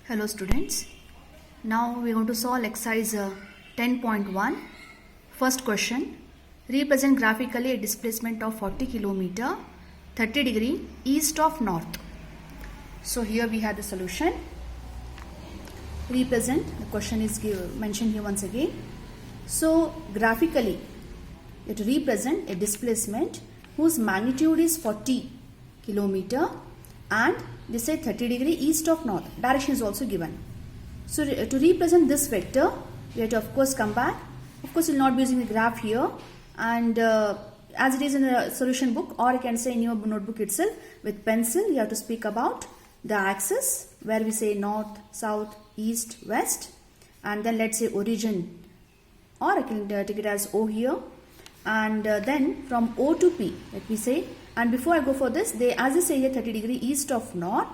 Hello students, now we are going to solve exercise 10.1. First question, represent graphically a displacement of 40 km 30 degree east of north. So here we have the solution. Represent, the question is mentioned here once again. So graphically it represent a displacement whose magnitude is 40 km and they say 30 degree east of north. Direction is also given. So to represent this vector, we have to of course come back. Of course, you will not be using the graph here, and as it is in a solution book, or you can say in your notebook itself, with pencil, you have to speak about the axis where we say north, south, east, west, and then let's say origin, or I can take it as O here, and then from O to P, let me say. And before I go for this, as they say here 30 degree east of north.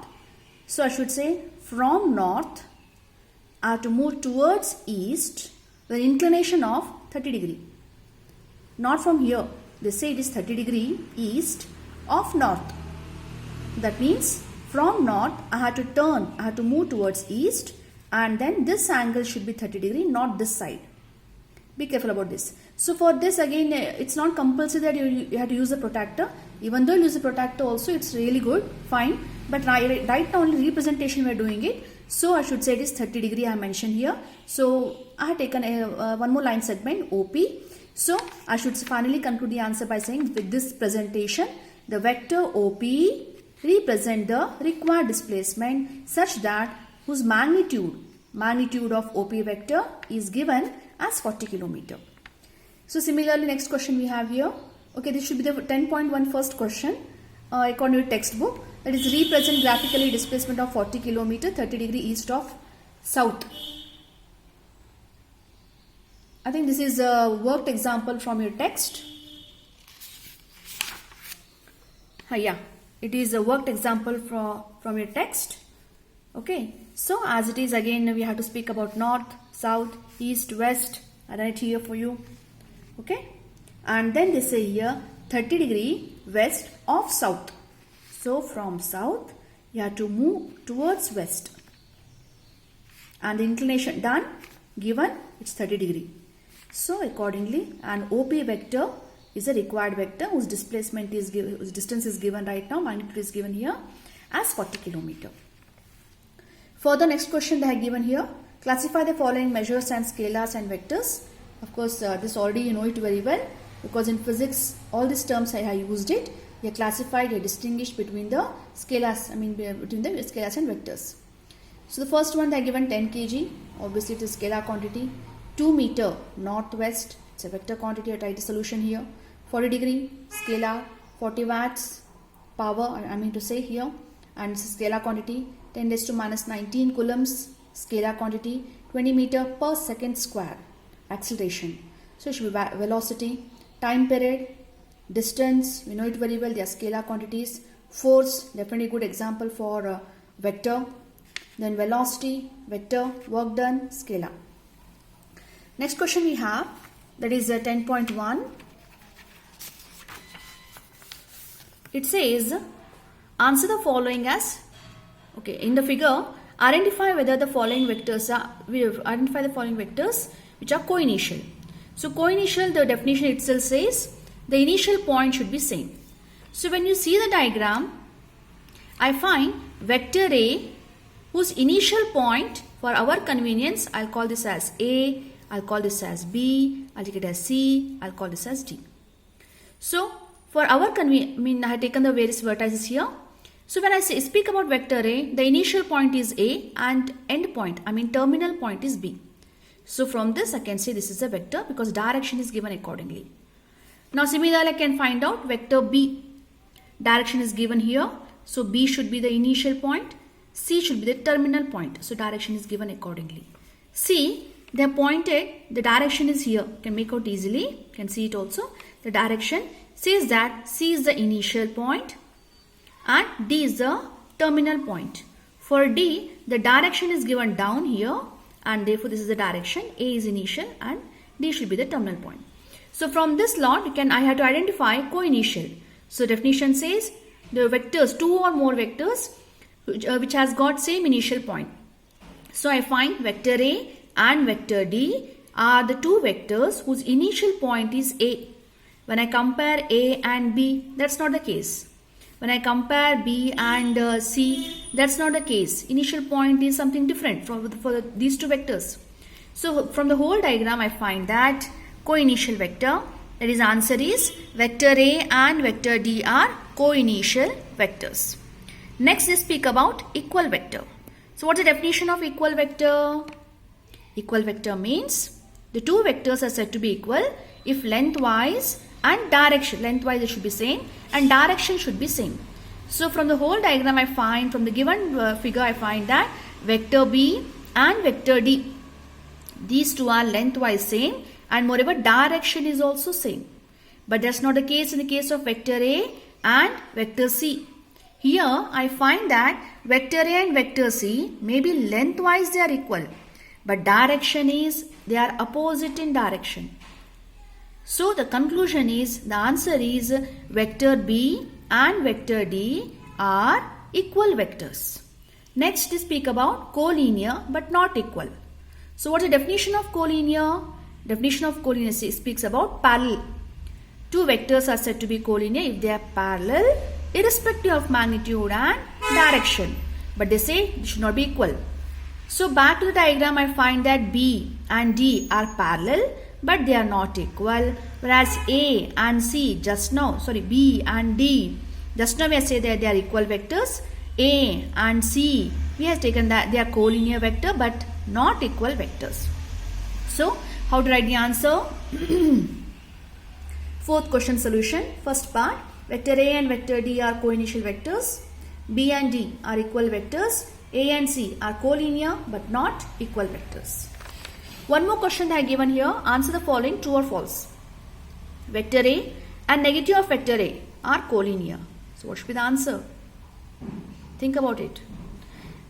So I should say from north I have to move towards east with an inclination of 30 degree. Not from here. They say it is 30 degree east of north. That means from north I have to turn, I have to move towards east, and then this angle should be 30 degree, not this side. Be careful about this. So for this again, it's not compulsory that you have to use a protractor. Even though you use a protractor also, it's really good, fine. But right now only representation we are doing it. So I should say it is 30 degree I mentioned here. So I have taken one more line segment OP. So I should finally conclude the answer by saying with this presentation, the vector OP represent the required displacement such that whose magnitude of OP vector is given as 40 km. So similarly, next question we have here. Okay, this should be the 10.1 first question according to textbook. That is represent graphically displacement of 40 km 30 degree east of south. I think this is a worked example from your text. Yeah, it is a worked example from your text. Okay, so as it is, again we have to speak about north, south, east, west. I write here for you. Okay, and then they say here 30 degree west of south. So from south you have to move towards west, and the inclination done given, it's 30 degree. So accordingly an OP vector is a required vector whose displacement is given, whose distance is given right now, magnitude is given here as 40 km. For the next question they have given here, classify the following measures and scalars and vectors. Of course, this already you know it very well, because in physics all these terms I have used it. They are classified, they are distinguished between the scalars, between the scalars and vectors. So the first one they are given 10 kg, obviously it is scalar quantity. 2 meter northwest, it's a vector quantity. I write a solution here. 40 degree scalar, 40 watts power, I mean to say here, and it's a scalar quantity. 10 raised to minus 19 coulombs scalar quantity. 20 meter per second square acceleration. So it should be velocity. Time period, distance, we know it very well, they are scalar quantities. Force, definitely good example for vector. Then velocity, vector, work done, scalar. Next question we have, that is 10.1. It says, answer the following as, okay, in the figure, identify whether the following vectors which are co-initial. So co-initial, the definition itself says the initial point should be same. So when you see the diagram, I find vector A whose initial point, for our convenience, I'll call this as A, I'll call this as B, I'll take it as C, I'll call this as D. So for our convenience, I have taken the various vertices here. So when I speak about vector A, the initial point is A and end point, terminal point is B. So from this I can say this is a vector because direction is given accordingly. Now similarly I can find out vector B. Direction is given here. So B should be the initial point. C should be the terminal point. So direction is given accordingly. C, they are pointed, the direction is here. You can make out easily. You can see it also. The direction says that C is the initial point and D is the terminal point. For D, the direction is given down here, and therefore this is the direction. A is initial and D should be the terminal point. So from this lot, I have to identify co-initial. So definition says the vectors, two or more vectors which has got same initial point. So I find vector A and vector D are the two vectors whose initial point is A. When I compare A and B, that's not the case. When I compare B and C, that's not the case. Initial point is something different for these two vectors. So from the whole diagram, I find that co-initial vector, that is answer is vector A and vector D are co-initial vectors. Next, they speak about equal vector. So what's the definition of equal vector? Equal vector means the two vectors are said to be equal if lengthwise and direction, lengthwise it should be same and direction should be same. So from the whole diagram I find, from the given figure I find that vector B and vector D, these two are lengthwise same and moreover direction is also same. But that's not the case in the case of vector A and vector C. Here I find that vector A and vector C, maybe lengthwise they are equal, but direction is they are opposite in direction. So the conclusion is, the answer is vector B and vector D are equal vectors. Next we speak about collinear but not equal. So what is the definition of collinear? Definition of collinear speaks about parallel. Two vectors are said to be collinear if they are parallel irrespective of magnitude and direction. But they say they should not be equal. So back to the diagram, I find that B and D are parallel but they are not equal, whereas A and C B and D, just now we have said that they are equal vectors. A and C, we have taken that they are collinear vector but not equal vectors. So how to write the answer? Fourth question solution. First part, vector A and vector D are co-initial vectors. B and D are equal vectors. A and C are collinear but not equal vectors. One more question that I have given here. Answer the following, true or false. Vector A and negative of vector A are collinear. So what should be the answer? Think about it.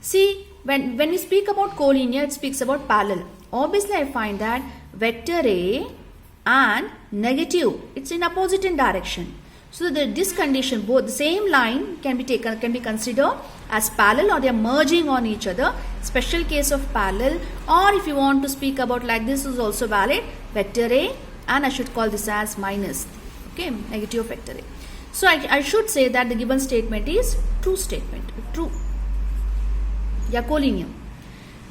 See, when we speak about collinear, it speaks about parallel. Obviously, I find that vector A and negative, it's in opposite in direction. So this condition, both the same line can be considered as parallel or they are merging on each other. Special case of parallel, or if you want to speak about like this is also valid, vector A and I should call this as minus, okay, negative of vector A. So I should say that the given statement is true statement, true. Yeah, collinear.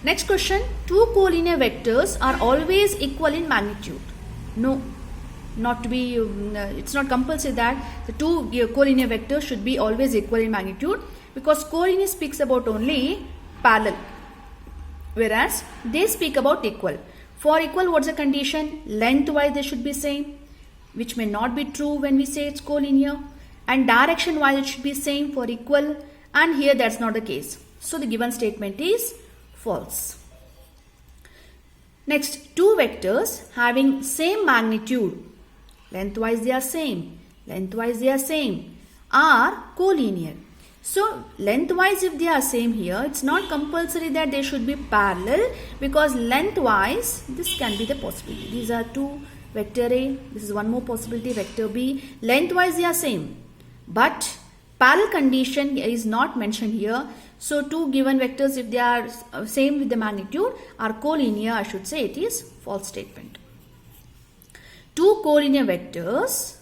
Next question, two collinear vectors are always equal in magnitude. No. Not to be, it's not compulsory that the two collinear vectors should be always equal in magnitude, because collinear speaks about only parallel, whereas they speak about equal. For equal, what's the condition? Lengthwise they should be same, which may not be true when we say it's collinear, and direction wise it should be same for equal, and here that's not the case. So the given statement is false. Next, two vectors having same magnitude, lengthwise they are same, are collinear. So lengthwise if they are same here, it's not compulsory that they should be parallel, because lengthwise this can be the possibility. These are two, vector A, this is one more possibility, vector B, lengthwise they are same, but parallel condition is not mentioned here. So two given vectors, if they are same with the magnitude, are collinear, I should say it is false statement. Two collinear vectors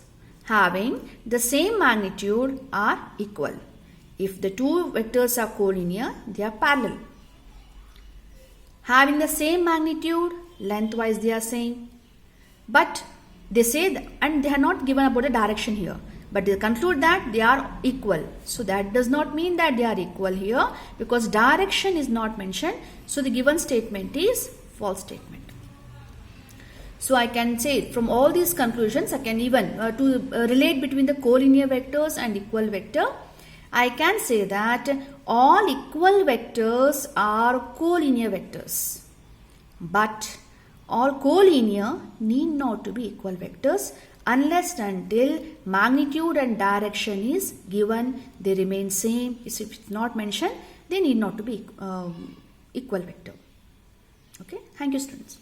having the same magnitude are equal. If the two vectors are collinear, they are parallel. Having the same magnitude, lengthwise they are same. But they say that, and they are not given about the direction here, but they conclude that they are equal. So that does not mean that they are equal here, because direction is not mentioned. So the given statement is false statement. So I can say from all these conclusions, I can even relate between the collinear vectors and equal vector, I can say that all equal vectors are collinear vectors, but all collinear need not to be equal vectors unless and until magnitude and direction is given, they remain same. If it's not mentioned, they need not to be equal vector. Okay, thank you students.